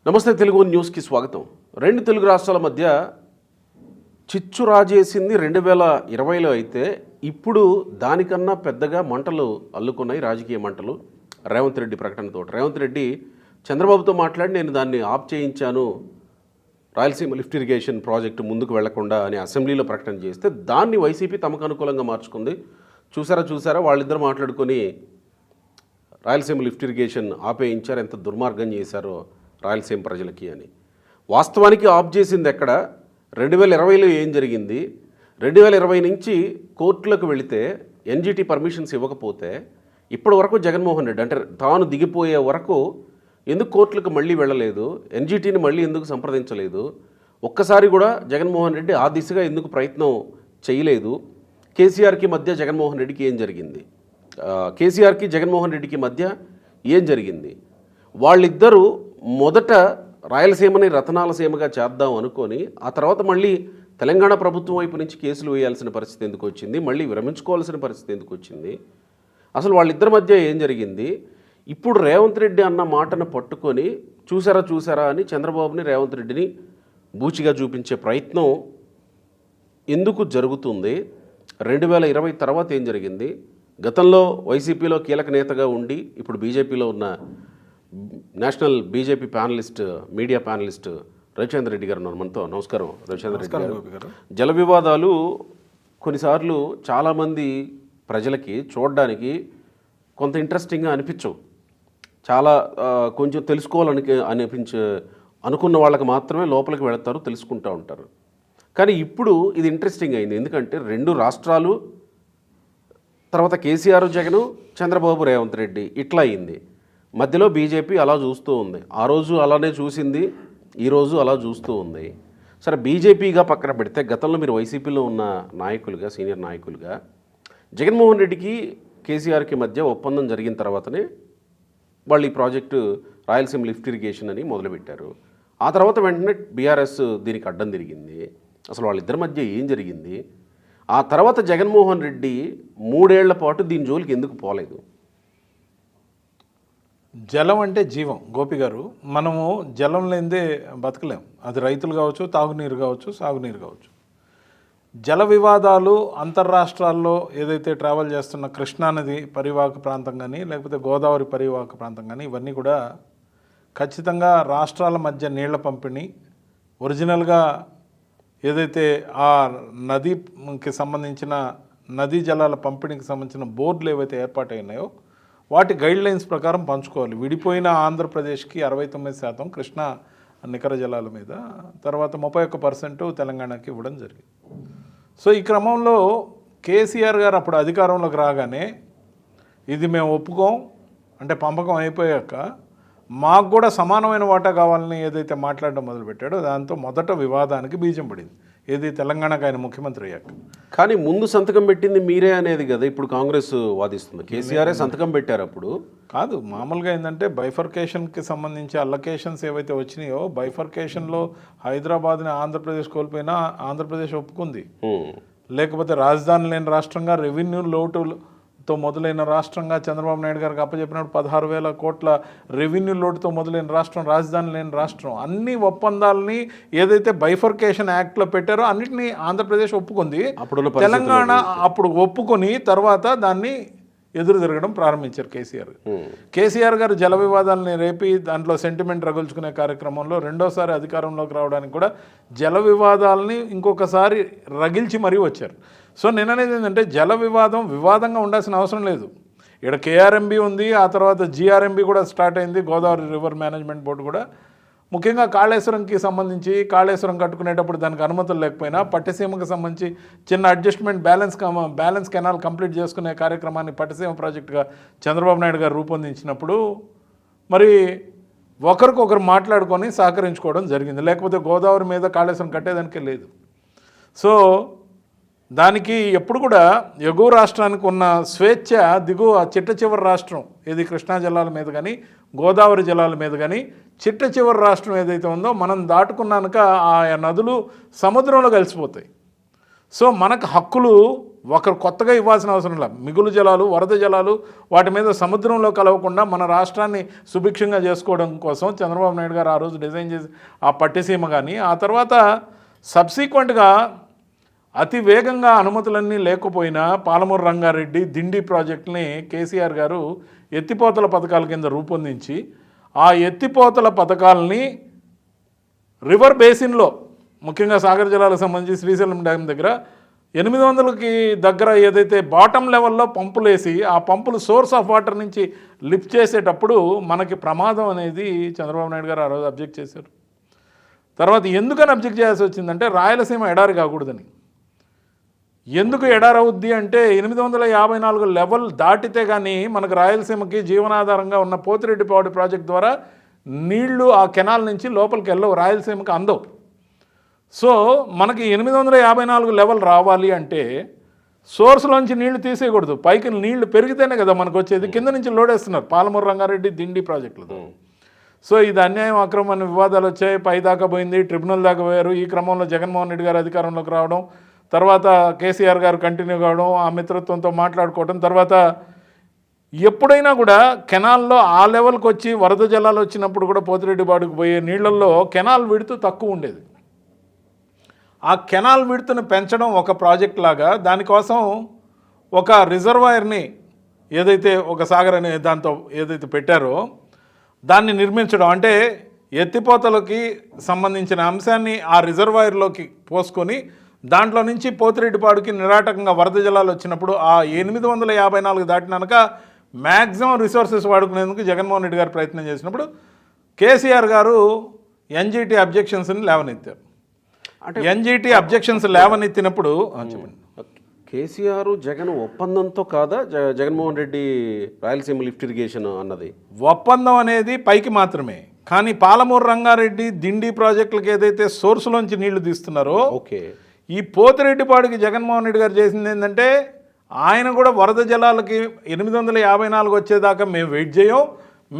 నమస్తే తెలుగు న్యూస్కి స్వాగతం. రెండు తెలుగు రాష్ట్రాల మధ్య చిచ్చు రాజేసింది 2020లో అయితే ఇప్పుడు దానికన్నా పెద్దగా మంటలు అల్లుకున్నాయి, రాజకీయ మంటలు. రేవంత్ రెడ్డి ప్రకటనతో రేవంత్ రెడ్డి చంద్రబాబుతో మాట్లాడి నేను దాన్ని ఆఫ్ చేయించాను, రాయలసీమ లిఫ్ట్ ఇరిగేషన్ ప్రాజెక్టు ముందుకు వెళ్లకుండా అని అసెంబ్లీలో ప్రకటన చేస్తే దాన్ని వైసీపీ తమకు అనుకూలంగా మార్చుకుంది. చూసారా వాళ్ళిద్దరు మాట్లాడుకొని రాయలసీమ లిఫ్ట్ ఇరిగేషన్ ఆపేయించారు, ఎంత దుర్మార్గం చేశారో రాయలసీమ ప్రజలకి అని. వాస్తవానికి ఆఫ్ చేసింది ఎక్కడ? 2020లో ఏం జరిగింది? 2020 నుంచి కోర్టులకు వెళితే ఎన్జిటి పర్మిషన్స్ ఇవ్వకపోతే ఇప్పటి వరకు జగన్మోహన్ రెడ్డి అంటే తాను దిగిపోయే వరకు ఎందుకు కోర్టులకు మళ్ళీ వెళ్ళలేదు? ఎన్జిటిని మళ్ళీ ఎందుకు సంప్రదించలేదు? ఒక్కసారి కూడా జగన్మోహన్ రెడ్డి ఆ దిశగా ఎందుకు ప్రయత్నం చేయలేదు? కేసీఆర్కి మధ్య జగన్మోహన్ రెడ్డికి ఏం జరిగింది? కేసీఆర్కి జగన్మోహన్ రెడ్డికి మధ్య ఏం జరిగింది? వాళ్ళిద్దరూ మొదట రాయలసీమని రతనాల సీమగా చేద్దాం అనుకొని ఆ తర్వాత మళ్ళీ తెలంగాణ ప్రభుత్వం వైపు నుంచి కేసులు వేయాల్సిన పరిస్థితి ఎందుకు వచ్చింది? మళ్ళీ విరమించుకోవాల్సిన పరిస్థితి ఎందుకు వచ్చింది? అసలు వాళ్ళిద్దరి మధ్య ఏం జరిగింది? ఇప్పుడు రేవంత్ రెడ్డి అన్న మాటను పట్టుకొని చూసారా అని చంద్రబాబుని రేవంత్ రెడ్డిని బూచిగా చూపించే ప్రయత్నం ఎందుకు జరుగుతుంది? 2020 తర్వాత ఏం జరిగింది? గతంలో వైసీపీలో కీలక నేతగా ఉండి ఇప్పుడు బీజేపీలో ఉన్న national BJP panellist, media panellist Ravichandra Reddy గారు ఉన్నారు మనతో. నమస్కారం రవిచంద్ర రెడ్డి గారు. జల వివాదాలు కొన్నిసార్లు చాలామంది ప్రజలకి చూడడానికి కొంత ఇంట్రెస్టింగ్గా అనిపించవు. చాలా కొంచెం తెలుసుకోవాలని అనుకున్న వాళ్ళకి మాత్రమే లోపలికి వెళతారు, తెలుసుకుంటూ ఉంటారు. కానీ ఇప్పుడు ఇది ఇంట్రెస్టింగ్ అయింది. ఎందుకంటే రెండు రాష్ట్రాలు, తర్వాత కేసీఆర్ జగను, చంద్రబాబు రేవంత్ రెడ్డి ఇట్లా అయింది. మధ్యలో బీజేపీ అలా చూస్తూ ఉంది. ఆ రోజు అలానే చూసింది, ఈరోజు అలా చూస్తూ ఉంది. సరే, బీజేపీగా పక్కన పెడితే గతంలో మీరు వైసీపీలో ఉన్న నాయకులుగా, సీనియర్ నాయకులుగా జగన్మోహన్ రెడ్డికి కేసీఆర్కి మధ్య ఒప్పందం జరిగిన తర్వాతనే వాళ్ళు ఈ ప్రాజెక్టు రాయలసీమ లిఫ్ట్ ఇరిగేషన్ అని మొదలుపెట్టారు. ఆ తర్వాత వెంటనే బీఆర్ఎస్ దీనికి అడ్డం తిరిగింది. అసలు వాళ్ళిద్దరి మధ్య ఏం జరిగింది? ఆ తర్వాత జగన్మోహన్ రెడ్డి 3 ఏళ్ల పాటు దీని జోలికి ఎందుకు పోలేదు? జలం అంటే జీవం గోపి గారు. మనము జలం లేనిదే బతకలేం. అది రైతులు కావచ్చు, తాగునీరు కావచ్చు, సాగునీరు కావచ్చు. జల వివాదాలు అంతర్రాష్ట్రాల్లో ఏదైతే ట్రావెల్ చేస్తున్న కృష్ణానది పరివాహక ప్రాంతం కానీ, లేకపోతే గోదావరి పరివాహక ప్రాంతం కానీ, ఇవన్నీ కూడా ఖచ్చితంగా రాష్ట్రాల మధ్య నీళ్ల పంపిణీ ఒరిజినల్గా ఏదైతే ఆ నదికి సంబంధించిన నదీ జలాల పంపిణీకి సంబంధించిన బోర్డులు ఏవైతే ఏర్పాటైనాయో వాటి గైడ్లైన్స్ ప్రకారం పంచుకోవాలి. విడిపోయిన ఆంధ్రప్రదేశ్కి 69% కృష్ణా నికర జలాల మీద, తర్వాత 31% తెలంగాణకి ఇవ్వడం జరిగింది. సో ఈ క్రమంలో కేసీఆర్ గారు అప్పుడు అధికారంలోకి రాగానే ఇది మేము ఒప్పుకోం అంటే పంపకం అయిపోయాక మాకు కూడా సమానమైన వాటా కావాలని ఏదైతే మాట్లాడడం మొదలుపెట్టాడో దాంతో మొదట వివాదానికి బీజం పడింది. ఏది తెలంగాణకు ఆయన ముఖ్యమంత్రి అయ్యాక. కానీ ముందు సంతకం పెట్టింది మీరే అనేది కదా ఇప్పుడు కాంగ్రెస్ వాదిస్తుంది. కేసీఆరే సంతకం పెట్టారు అప్పుడు. కాదు, మామూలుగా ఏంటంటే బైఫర్కేషన్కి సంబంధించి అల్లకేషన్స్ ఏవైతే వచ్చినాయో బైఫర్కేషన్లో హైదరాబాద్ని ఆంధ్రప్రదేశ్ కోల్పోయినా ఆంధ్రప్రదేశ్ ఒప్పుకుంది. లేకపోతే రాజధాని లేని రాష్ట్రంగా, రెవెన్యూ లోటుతో మొదలైన రాష్ట్రంగా చంద్రబాబు నాయుడు గారికి అప్పచెప్పినప్పుడు 16,000 కోట్ల రెవెన్యూ లోటుతో మొదలైన రాష్ట్రం, రాజధాని లేని రాష్ట్రం. అన్ని ఒప్పందాలని ఏదైతే బైఫర్కేషన్ యాక్ట్లో పెట్టారో అన్నింటినీ ఆంధ్రప్రదేశ్ ఒప్పుకుంది. తెలంగాణ అప్పుడు ఒప్పుకొని తర్వాత దాన్ని ఎదురు తిరగడం ప్రారంభించారు కేసీఆర్ గారు. జల వివాదాలని రేపి దాంట్లో సెంటిమెంట్ రగుల్చుకునే కార్యక్రమంలో రెండోసారి అధికారంలోకి రావడానికి కూడా జల వివాదాలని ఇంకొకసారి రగిల్చి మరీ వచ్చారు. సో నేననేది ఏంటంటే జల వివాదంగా ఉండాల్సిన అవసరం లేదు. ఇక్కడ కేఆర్ఎంబి ఉంది, ఆ తర్వాత జిఆర్ఎంబి కూడా స్టార్ట్ అయింది, గోదావరి రివర్ మేనేజ్మెంట్ బోర్డు కూడా. ముఖ్యంగా కాళేశ్వరంకి సంబంధించి కాళేశ్వరం కట్టుకునేటప్పుడు దానికి అనుమతులు లేకపోయినా పట్టిసీమకు సంబంధించి చిన్న అడ్జస్ట్మెంట్ బ్యాలెన్స్ కెనాల్ కంప్లీట్ చేసుకునే కార్యక్రమాన్ని పట్టిసీమ ప్రాజెక్టుగా చంద్రబాబు నాయుడు గారు రూపొందించినప్పుడు మరి ఒకరికొకరు మాట్లాడుకొని సహకరించుకోవడం జరిగింది. లేకపోతే గోదావరి మీద కాళేశ్వరం కట్టేదానికే లేదు. సో దానికి ఎప్పుడు కూడా ఎగువ రాష్ట్రానికి ఉన్న స్వేచ్ఛ దిగువ చిట్ట చివరి రాష్ట్రం ఏది కృష్ణా జలాల మీద కానీ గోదావరి జలాల మీద కానీ చిట్ట చివరి రాష్ట్రం ఏదైతే ఉందో మనం దాటుకున్నాక ఆ నదులు సముద్రంలో కలిసిపోతాయి. సో మనకు హక్కులు ఒకరు కొత్తగా ఇవ్వాల్సిన అవసరం లేదు. మిగులు జలాలు, వరద జలాలు వాటి మీద సముద్రంలో కలవకుండా మన రాష్ట్రాన్ని సుభిక్షంగా చేసుకోవడం కోసం చంద్రబాబు నాయుడు గారు ఆ రోజు డిజైన్ చేసి ఆ పట్టిసీమ కానీ, ఆ తర్వాత సబ్సీక్వెంట్గా అతి వేగంగా అనుమతులన్నీ లేకపోయినా పాలమూరు రంగారెడ్డి దిండి ప్రాజెక్టుని కేసీఆర్ గారు ఎత్తిపోతల పథకాల కింద రూపొందించి ఆ ఎత్తిపోతల పథకాలని రివర్ బేసిన్లో, ముఖ్యంగా సాగర్ జలాలకు సంబంధించి శ్రీశైలం డ్యామ్ దగ్గర 800కి దగ్గర ఏదైతే బాటమ్ లెవెల్లో పంపులు వేసి ఆ పంపులు సోర్స్ ఆఫ్ వాటర్ నుంచి లిఫ్ట్ చేసేటప్పుడు మనకి ప్రమాదం అనేది చంద్రబాబు నాయుడు గారు ఆ రోజు అబ్జెక్ట్ చేశారు. తర్వాత ఎందుకని అబ్జెక్ట్ చేయాల్సి వచ్చిందంటే రాయలసీమ ఎడారి కాకూడదని. ఎందుకు ఎడారవుద్ది అంటే 854 లెవెల్ దాటితే కానీ మనకు రాయలసీమకి జీవనాధారంగా ఉన్న పోతిరెడ్డిపాడు ప్రాజెక్ట్ ద్వారా నీళ్లు ఆ కెనాల్ నుంచి లోపలికి వెళ్ళవు, రాయలసీమకి అందవు. సో మనకి 854 లెవెల్ రావాలి అంటే సోర్స్లోంచి నీళ్లు తీసేయకూడదు, పైకి నీళ్లు పెరిగితేనే కదా మనకు వచ్చేది. కింద నుంచి లోడేస్తున్నారు పాలమూరు రంగారెడ్డి దిండి ప్రాజెక్టులతో. సో ఇది అన్యాయం, అక్రమం అనే వివాదాలు వచ్చాయి, పై దాకా పోయింది, ట్రిబ్యునల్ దాకా పోయారు. ఈ క్రమంలో జగన్మోహన్ రెడ్డి గారు అధికారంలోకి రావడం, తర్వాత కేసీఆర్ గారు కంటిన్యూ కావడం, ఆ మిత్రత్వంతో మాట్లాడుకోవడం, తర్వాత ఎప్పుడైనా కూడా కెనాల్లో ఆ లెవెల్కి వచ్చి వరద జలాలు వచ్చినప్పుడు కూడా పోతిరెడ్డిపాడుకు పోయే నీళ్లలో కెనాల్ విడుతూ తక్కువ ఉండేది. ఆ కెనాల్ విడుతును పెంచడం ఒక ప్రాజెక్ట్ లాగా, దానికోసం ఒక రిజర్వాయర్ని ఏదైతే ఒక సాగర్ అనే దాంతో ఏదైతే పెట్టారో దాన్ని నిర్మించడం, అంటే ఎత్తిపోతలకి సంబంధించిన అంశాన్ని ఆ రిజర్వాయర్లోకి పోసుకొని దాంట్లో నుంచి పోతిరెడ్డిపాడుకి నిరాటకంగా వరద జలాలు వచ్చినప్పుడు ఆ 854 దాటినాక మ్యాక్సిమం రిసోర్సెస్ వాడుకునేందుకు జగన్మోహన్ రెడ్డి గారు ప్రయత్నం చేసినప్పుడు కేసీఆర్ గారు ఎన్జీటీ అబ్జెక్షన్స్ని లేవనెత్తారు. అంటే ఎన్జీటీ అబ్జెక్షన్స్ లేవనెత్తినప్పుడు చెప్పండి, కేసీఆర్ జగన్ ఒప్పందంతో కాదా జగన్మోహన్ రెడ్డి రాయలసీమ లిఫ్ట్ ఇరిగేషన్ అన్నది? ఒప్పందం అనేది పైకి మాత్రమే, కానీ పాలమూరు రంగారెడ్డి దిండి ప్రాజెక్టులకు ఏదైతే సోర్సులోంచి నీళ్లు తీస్తున్నారో, ఓకే, ఈ పోతిరెడ్డిపాడుకి జగన్మోహన్ రెడ్డి గారు చేసింది ఏంటంటే ఆయన కూడా వరద జలాలకి 854 వచ్చేదాకా మేము వెయిట్ చేయం,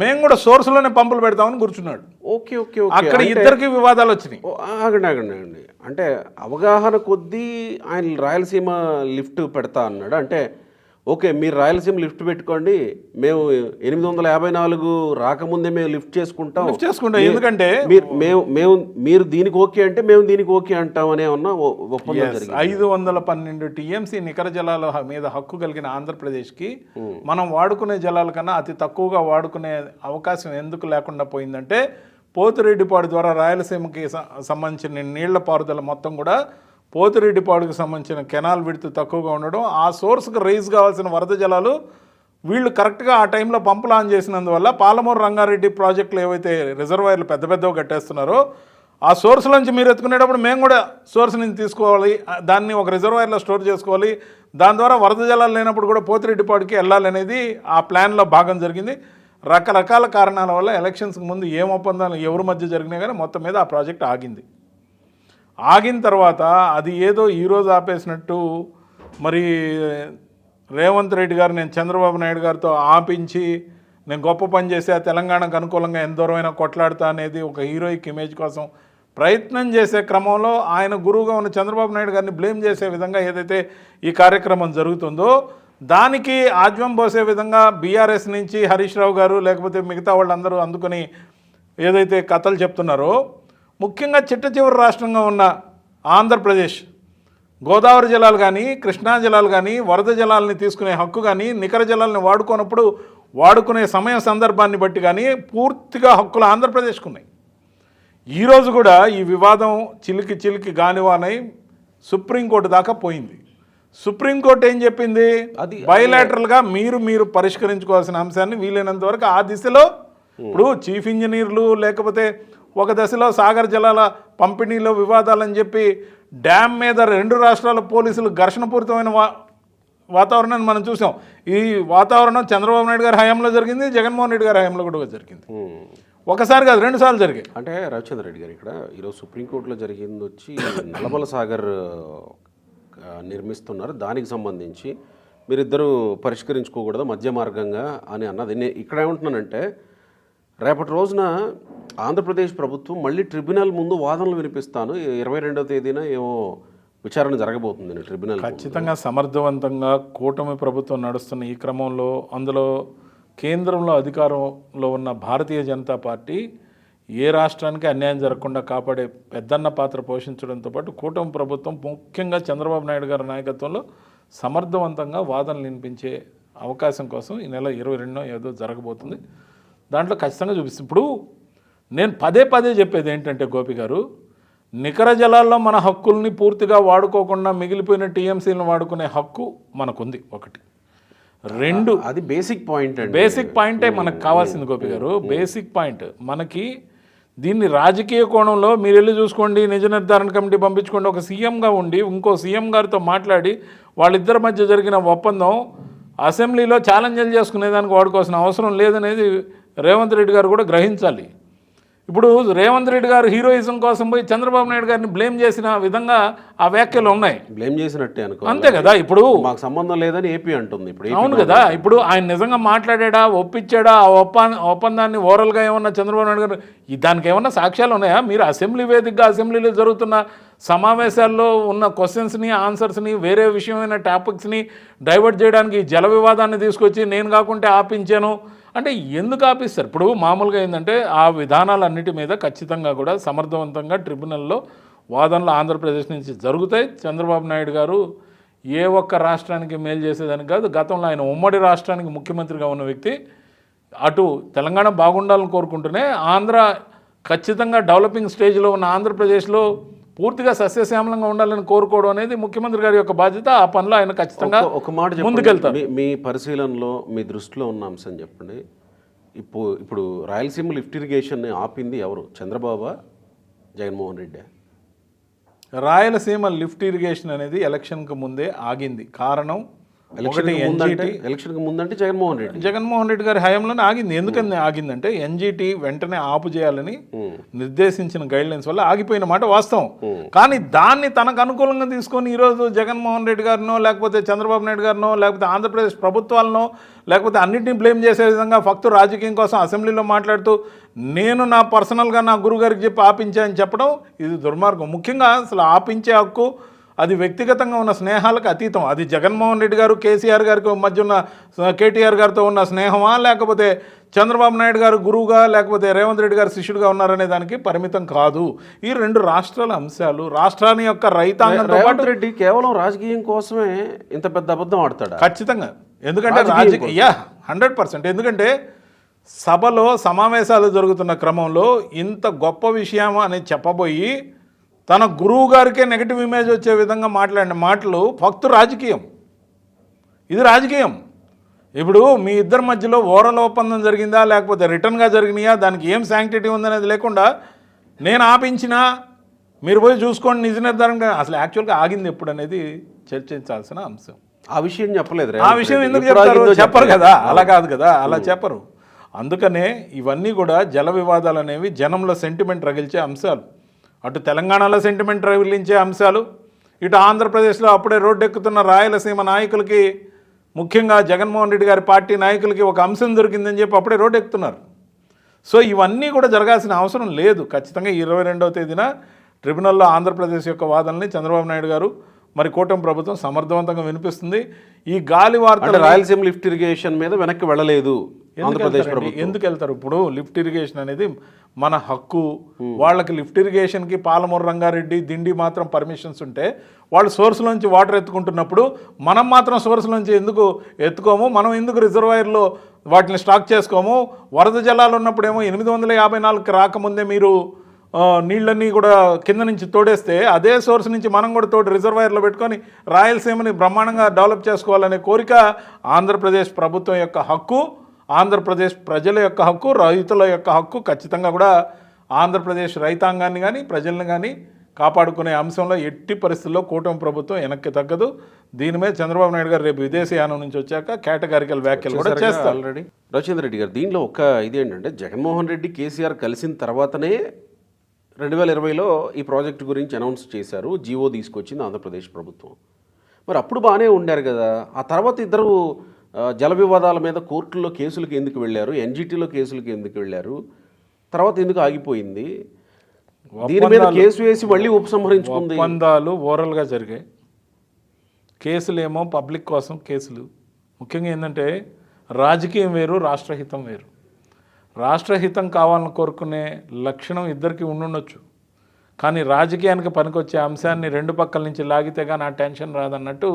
మేము కూడా సోర్స్లోనే పంపులు పెడతామని కూర్చున్నాడు. ఓకే ఓకే ఓకే, అక్కడ ఇద్దరికి వివాదాలు వచ్చినాయి. ఆగండి, అంటే అవగాహన కొద్దీ ఆయన రాయలసీమ లిఫ్ట్ పెడతా అన్నాడు. అంటే ఓకే, మీరు రాయలసీమ లిఫ్ట్ పెట్టుకోండి, మేము 854 రాకముందే మేము లిఫ్ట్ చేసుకుంటాం. ఎందుకంటే మీరు దీనికి ఓకే అంటే మేము దీనికి ఓకే అంటాం అనే ఉన్న ఒప్పందం జరిగింది. 512 టీఎంసీ నికర జలాల మీద హక్కు కలిగిన ఆంధ్రప్రదేశ్కి మనం వాడుకునే జలాల కన్నా అతి తక్కువగా వాడుకునే అవకాశం ఎందుకు లేకుండా పోయిందంటే పోతిరెడ్డిపాడు ద్వారా రాయలసీమకి సంబంధించిన నీళ్ల పారుదల మొత్తం కూడా పోతిరెడ్డిపాడుకు సంబంధించిన కెనాల్ విడ్త్ తక్కువగా ఉండడం, ఆ సోర్స్కి రైజ్ కావాల్సిన వరద జలాలు వీళ్ళు కరెక్ట్గా ఆ టైంలో పంపులు ఆన్ చేసినందువల్ల పాలమూరు రంగారెడ్డి ప్రాజెక్టులు ఏవైతే రిజర్వాయర్లు పెద్ద పెద్దగా కట్టేస్తున్నారో ఆ సోర్స్ నుంచి మీరు ఎత్తుకునేటప్పుడు మేము కూడా సోర్స్ నుంచి తీసుకోవాలి, దాన్ని ఒక రిజర్వాయర్లో స్టోర్ చేసుకోవాలి, దాని ద్వారా వరద జలాలు లేనప్పుడు కూడా పోతిరెడ్డిపాడుకి వెళ్ళాలి అనేది ఆ ప్లాన్లో భాగం జరిగింది. రకరకాల కారణాల వల్ల ఎలక్షన్స్కి ముందు ఏం ఒప్పందాలు ఎవరి మధ్య జరిగినా కానీ మొత్తం మీద ఆ ప్రాజెక్ట్ ఆగింది. ఆగిన తర్వాత అది ఏదో ఈరోజు ఆపేసినట్టు మరి రేవంత్ రెడ్డి గారు నేను చంద్రబాబు నాయుడు గారితో ఆపించి నేను గొప్ప పని చేసే తెలంగాణకు అనుకూలంగా ఎంత దూరమైనా కొట్లాడుతా అనేది ఒక హీరోయిక్ ఇమేజ్ కోసం ప్రయత్నం చేసే క్రమంలో ఆయన గురువుగా ఉన్న చంద్రబాబు నాయుడు గారిని బ్లేమ్ చేసే విధంగా ఏదైతే ఈ కార్యక్రమం జరుగుతుందో దానికి ఆజ్యం పోసే విధంగా బీఆర్ఎస్ నుంచి హరీష్ రావు గారు లేకపోతే మిగతా వాళ్ళందరూ అందుకొని ఏదైతే కథలు చెప్తున్నారో, ముఖ్యంగా చిట్ట చివరి రాష్ట్రంగా ఉన్న ఆంధ్రప్రదేశ్ గోదావరి జలాలు కానీ కృష్ణా జలాలు కానీ వరద జలాలని తీసుకునే హక్కు కానీ నికర జలాలని వాడుకోనప్పుడు వాడుకునే సమయ సందర్భాన్ని బట్టి కానీ పూర్తిగా హక్కులు ఆంధ్రప్రదేశ్కు ఉన్నాయి. ఈరోజు కూడా ఈ వివాదం చిలికి గానివానై సుప్రీంకోర్టు దాకా పోయింది. సుప్రీంకోర్టు ఏం చెప్పింది, అది బయలాటరల్గా మీరు పరిష్కరించుకోవాల్సిన అంశాన్ని వీలైనంత వరకు ఆ దిశలో, ఇప్పుడు చీఫ్ ఇంజనీర్లు లేకపోతే ఒక దశలో సాగర్ జలాల పంపిణీలో వివాదాలని చెప్పి డ్యామ్ మీద 2 రాష్ట్రాల పోలీసులు ఘర్షణపూరితమైన వాతావరణాన్ని మనం చూసాం. ఈ వాతావరణం చంద్రబాబు నాయుడు గారి హయాంలో జరిగింది, జగన్మోహన్ రెడ్డి గారి హయాంలో కూడా జరిగింది. ఒకసారి కాదు 2 సార్లు జరిగాయి. అంటే రవిచంద్ర రెడ్డి గారు ఇక్కడ ఈరోజు సుప్రీంకోర్టులో జరిగింది వచ్చి నల్లమల సాగర్ నిర్మిస్తున్నారు, దానికి సంబంధించి మీరిద్దరూ పరిష్కరించుకోకూడదు మధ్య మార్గంగా అని అన్నది. ఇక్కడ ఏమంటున్నానంటే రేపటి రోజున ఆంధ్రప్రదేశ్ ప్రభుత్వం మళ్ళీ ట్రిబ్యునల్ ముందు వాదనలు వినిపిస్తాను, 22వ తేదీన ఏమో విచారణ జరగబోతుంది ట్రిబ్యునల్. ఖచ్చితంగా సమర్థవంతంగా కూటమి ప్రభుత్వం నడుస్తున్న ఈ క్రమంలో అందులో కేంద్రంలో అధికారంలో ఉన్న భారతీయ జనతా పార్టీ ఏ రాష్ట్రానికి అన్యాయం జరగకుండా కాపాడే పెద్దన్న పాత్ర పోషించడంతో పాటు కూటమి ప్రభుత్వం ముఖ్యంగా చంద్రబాబు నాయుడు గారి నాయకత్వంలో సమర్థవంతంగా వాదనలు వినిపించే అవకాశం కోసం ఈ నెల 22న ఏదో జరగబోతుంది. దాంట్లో ఖచ్చితంగా చూపిస్తుంది. ఇప్పుడు నేను పదే చెప్పేది ఏంటంటే గోపి గారు, నికర జలాల్లో మన హక్కుల్ని పూర్తిగా వాడుకోకుండా మిగిలిపోయిన టీఎంసీలను వాడుకునే హక్కు మనకుంది. ఒకటి. రెండు, అది బేసిక్ పాయింట్ అండి. బేసిక్ పాయింటే మనకు కావాల్సింది గోపి గారు. బేసిక్ పాయింట్ మనకి దీన్ని రాజకీయ కోణంలో మీరు వెళ్ళి చూసుకోండి, నిజ నిర్ధారణ కమిటీ పంపించుకోండి. ఒక సీఎంగా ఉండి ఇంకో సీఎం గారితో మాట్లాడి వాళ్ళిద్దరి మధ్య జరిగిన ఒప్పందం అసెంబ్లీలో ఛాలెంజ్లు చేసుకునేదానికి వాడుకోవాల్సిన అవసరం లేదనేది రేవంత్ రెడ్డి గారు కూడా గ్రహించాలి. ఇప్పుడు రేవంత్ రెడ్డి గారు హీరోయిజం కోసం పోయి చంద్రబాబు నాయుడు గారిని బ్లేమ్ చేసిన విధంగా ఆ వ్యాఖ్యలు ఉన్నాయి. బ్లేమ్ చేసినట్టే అనుకో, అంతే కదా. ఇప్పుడు మాకు సంబంధం లేదని ఏపీ అంటుంది. ఇప్పుడు అవును కదా. ఇప్పుడు ఆయన నిజంగా మాట్లాడా, ఒప్పించాడా, ఆ ఒప్పందాన్ని ఓరల్గా ఏమన్నా చంద్రబాబు నాయుడు గారు దానికి ఏమన్నా సాక్ష్యాలు ఉన్నాయా? మీరు అసెంబ్లీ వేదికగా అసెంబ్లీలో జరుగుతున్న సమావేశాల్లో ఉన్న క్వశ్చన్స్ని ఆన్సర్స్ని వేరే విషయమైన టాపిక్స్ని డైవర్ట్ చేయడానికి జల వివాదాన్ని తీసుకొచ్చి నేను కాకుంటే ఆపించాను అంటే ఎందుకు ఆపిస్తారు? ఇప్పుడు మామూలుగా ఏంటంటే ఆ విధానాలన్నిటి మీద ఖచ్చితంగా కూడా సమర్థవంతంగా ట్రిబ్యునల్లో వాదనలు ఆంధ్రప్రదేశ్ నుంచి జరుగుతాయి. చంద్రబాబు నాయుడు గారు ఏ ఒక్క రాష్ట్రానికి మేలు చేసేదానికి కాదు, గతంలో ఆయన ఉమ్మడి రాష్ట్రానికి ముఖ్యమంత్రిగా ఉన్న వ్యక్తి. అటు తెలంగాణ బాగుండాలని కోరుకుంటూనే ఆంధ్ర ఖచ్చితంగా డెవలపింగ్ స్టేజ్లో ఉన్న ఆంధ్రప్రదేశ్లో పూర్తిగా సస్యశ్యామలంగా ఉండాలని కోరుకోవడం అనేది ముఖ్యమంత్రి గారి యొక్క బాధ్యత. ఆ పనిలో ఆయన ఖచ్చితంగా ఒక మాట ముందుకెళ్తారు. మీ పరిశీలనలో మీ దృష్టిలో ఉన్న అంశం చెప్పండి. ఇప్పుడు రాయలసీమ లిఫ్ట్ ఇరిగేషన్ ఆపింది ఎవరు? చంద్రబాబు, జగన్మోహన్ రెడ్డి? రాయలసీమ లిఫ్ట్ ఇరిగేషన్ అనేది ఎలక్షన్కి ముందే ఆగింది. కారణం ఎలక్షన్కి ముందంటే జగన్మోహన్ రెడ్డి గారి హయాంలోనే ఆగింది. ఎందుకని ఆగిందంటే ఎన్జిటి వెంటనే ఆపు చేయాలని నిర్దేశించిన గైడ్ లైన్స్ వల్ల ఆగిపోయిన మాట వాస్తవం. కానీ దాన్ని తనకు అనుకూలంగా తీసుకొని ఈరోజు జగన్మోహన్ రెడ్డి గారినో లేకపోతే చంద్రబాబు నాయుడు గారినో లేకపోతే ఆంధ్రప్రదేశ్ ప్రభుత్వాలనో లేకపోతే అన్నింటినీ బ్లేమ్ చేసే విధంగా ఫక్తు రాజకీయం కోసం అసెంబ్లీలో మాట్లాడుతూ నేను నా పర్సనల్గా నా గురువు గారికి చెప్పి ఆపించానని చెప్పడం ఇది దుర్మార్గం. ముఖ్యంగా అసలు ఆపించే హక్కు అది వ్యక్తిగతంగా ఉన్న స్నేహాలకు అతీతం. అది జగన్మోహన్ రెడ్డి గారు కేసీఆర్ గారికి మధ్య ఉన్న కేటీఆర్ గారితో ఉన్న స్నేహమా లేకపోతే చంద్రబాబు నాయుడు గారు గురువుగా లేకపోతే రేవంత్ రెడ్డి గారు శిష్యుడిగా ఉన్నారనే దానికి పరిమితం కాదు. ఈ రెండు రాష్ట్రాల అంశాలు రాష్ట్రాన్ని యొక్క రైతాంగంతో పాటు రెడ్డి కేవలం రాజకీయం కోసమే ఇంత పెద్ద అబద్ధం ఆడతాడు. ఖచ్చితంగా. ఎందుకంటే రాజకీయ 100%. ఎందుకంటే సభలో సమావేశాలు జరుగుతున్న క్రమంలో ఇంత గొప్ప విషయం అని చెప్పబోయి తన గురువు గారికే నెగిటివ్ ఇమేజ్ వచ్చే విధంగా మాట్లాడిన మాటలు ఫక్తు రాజకీయం. ఇది రాజకీయం. ఇప్పుడు మీ ఇద్దరి మధ్యలో ఓరల్ ఒప్పందం జరిగిందా లేకపోతే రిటర్న్గా జరిగినాయా, దానికి ఏం శాంక్టిటీ ఉందనేది లేకుండా నేను ఆపించినా మీరు పోయి చూసుకోండి నిజ నిర్ధారణగా అసలు యాక్చువల్గా ఆగింది ఎప్పుడు అనేది చర్చించాల్సిన అంశం. ఆ విషయం చెప్పలేదు. ఆ విషయం ఎందుకు చెప్తారు? చెప్పరు కదా. అలా కాదు కదా, అలా చెప్పరు. అందుకనే ఇవన్నీ కూడా జల వివాదాలు అనేవి జనంలో సెంటిమెంట్ రగిల్చే అంశాలు. అటు తెలంగాణలో సెంటిమెంట్ రగిలించే అంశాలు, ఇటు ఆంధ్రప్రదేశ్లో అప్పుడే రోడ్డెక్కుతున్న రాయలసీమ నాయకులకి ముఖ్యంగా జగన్మోహన్ రెడ్డి గారి పార్టీ నాయకులకి ఒక అంశం దొరికిందని చెప్పి అప్పుడే రోడ్డు ఎక్కుతున్నారు. సో ఇవన్నీ కూడా జరగాల్సిన అవసరం లేదు. ఖచ్చితంగా 22వ తేదీన ట్రిబ్యునల్లో ఆంధ్రప్రదేశ్ యొక్క వాదనని చంద్రబాబు నాయుడు గారు మరి కూటమి ప్రభుత్వం సమర్థవంతంగా వినిపిస్తుంది. ఈ గాలి వార్తలు రాయలసీమ లిఫ్ట్ ఇరిగేషన్ మీద వెనక్కి వెళ్ళలేదు ఆంధ్రప్రదేశ్ ప్రభుత్వం. ఎందుకు వెళ్తారు? ఇప్పుడు లిఫ్ట్ ఇరిగేషన్ అనేది మన హక్కు. వాళ్ళకి లిఫ్ట్ ఇరిగేషన్కి పాలమూరు రంగారెడ్డి దిండి మాత్రం పర్మిషన్స్ ఉంటే వాళ్ళు సోర్స్లోంచి వాటర్ ఎత్తుకుంటున్నప్పుడు మనం మాత్రం సోర్స్లోంచి ఎందుకు ఎత్తుకోము? మనం ఎందుకు రిజర్వాయర్లో వాటిని స్టాక్ చేసుకోము? వరద జలాలు ఉన్నప్పుడేమో 854కి రాకముందే మీరు నీళ్ళన్నీ కూడా కింద నుంచి తోడేస్తే అదే సోర్స్ నుంచి మనం కూడా తోడు రిజర్వాయర్లో పెట్టుకొని రాయలసీమని బ్రహ్మాండంగా డెవలప్ చేసుకోవాలనే కోరిక ఆంధ్రప్రదేశ్ ప్రభుత్వం యొక్క హక్కు, ఆంధ్రప్రదేశ్ ప్రజల యొక్క హక్కు, రైతుల యొక్క హక్కు. ఖచ్చితంగా కూడా ఆంధ్రప్రదేశ్ రైతాంగాన్ని కానీ ప్రజలను కానీ కాపాడుకునే అంశంలో ఎట్టి పరిస్థితుల్లో కూటమి ప్రభుత్వం వెనక్కి తగ్గదు. దీని మీద చంద్రబాబు నాయుడు గారు రేపు విదేశీయానం నుంచి వచ్చాక కేటగారికల్ వ్యాఖ్యలు కూడా చేస్తారు ఆల్రెడీ. రవిచంద్ర రెడ్డి గారు దీనిలో ఒక ఇదేంటంటే జగన్మోహన్ రెడ్డి కేసీఆర్ కలిసిన తర్వాతనే 2020లో ఈ ప్రాజెక్టు గురించి అనౌన్స్ చేశారు, జీవో తీసుకొచ్చింది ఆంధ్రప్రదేశ్ ప్రభుత్వం. మరి అప్పుడు బాగానే ఉండారు కదా. ఆ తర్వాత ఇద్దరు జల వివాదాల మీద కోర్టుల్లో కేసులకు ఎందుకు వెళ్ళారు, ఎన్జిటీలో కేసులకు ఎందుకు వెళ్ళారు, తర్వాత ఎందుకు ఆగిపోయింది? దీని మీద కేసు వేసి మళ్ళీ ఉపసంహరించుకుంది. ఒప్పందాలు ఓరల్గా జరిగాయి, కేసులేమో పబ్లిక్ కోసం కేసులు. ముఖ్యంగా ఏంటంటే రాజకీయం వేరు, రాష్ట్రహితం వేరు. రాష్ట్రహితం కావాలని కోరుకునే లక్షణం ఇద్దరికి ఉండుండొచ్చు, కానీ రాజకీయానికి పనికొచ్చే అంశాన్ని రెండు పక్కల నుంచి లాగితే కానీ ఆ టెన్షన్ రాదన్నట్టు.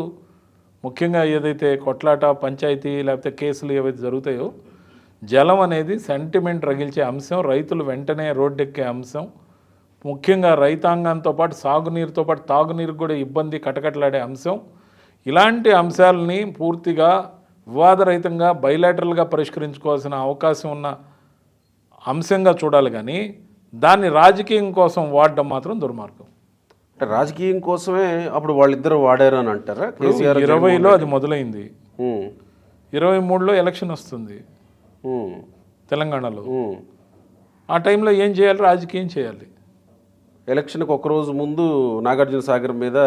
ముఖ్యంగా ఏదైతే కొట్లాట, పంచాయతీ లేకపోతే కేసులు ఏవైతే జరుగుతాయో, జలం అనేది సెంటిమెంట్ రగిల్చే అంశం, రైతులు వెంటనే రోడ్డెక్కే అంశం. ముఖ్యంగా రైతాంగంతో పాటు సాగునీరుతో పాటు తాగునీరు కూడా ఇబ్బంది కటకటలాడే అంశం. ఇలాంటి అంశాలని పూర్తిగా వివాదరహితంగా బైలాటరల్గా పరిష్కరించుకోవాల్సిన అవకాశం ఉన్న అంశంగా చూడాలి, కానీ దాన్ని రాజకీయం కోసం వాడడం మాత్రం దుర్మార్గం. అంటే రాజకీయం కోసమే అప్పుడు వాళ్ళిద్దరు వాడారు అని అంటారా? కేసీఆర్ 2020లో అది మొదలైంది, 2023లో ఎలక్షన్ వస్తుంది తెలంగాణలో. ఆ టైంలో ఏం చేయాలి? రాజకీయం చేయాలి. ఎలక్షన్కి ఒకరోజు ముందు నాగార్జున సాగర్ మీద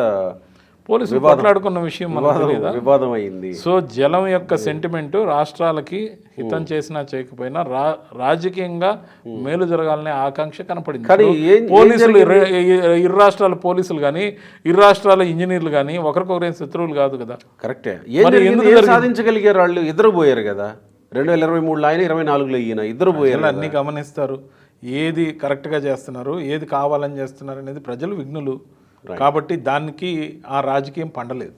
పోలీసులు మాట్లాడుకున్న విషయం మనకు తెలియదా? వివాదం అయింది. సో జలం యొక్క సెంటిమెంట్ రాష్ట్రాలకి హితం చేసినా చేయకపోయినా రాజకీయంగా మేలు జరగాలనే ఆకాంక్ష కనపడింది. కానీ పోలీసులు ఇరు రాష్ట్రాల పోలీసులు కానీ ఇరు రాష్ట్రాల ఇంజనీర్లు కానీ ఒకరికొకరేం శత్రువులు కాదు కదా. కరెక్టే. సాధించగలిగారు వాళ్ళు? ఇద్దరు పోయారు కదా. 2023లో ఆయన, 2024లో ఈయన, ఇద్దరు పోయారు. అన్ని గమనిస్తారు, ఏది కరెక్ట్గా చేస్తున్నారు, ఏది కావాలని చేస్తున్నారు అనేది ప్రజలు విఘ్నులు. కాబట్టి దానికి ఆ రాజకీయం పండలేదు.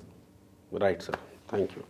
Right sir, thank you.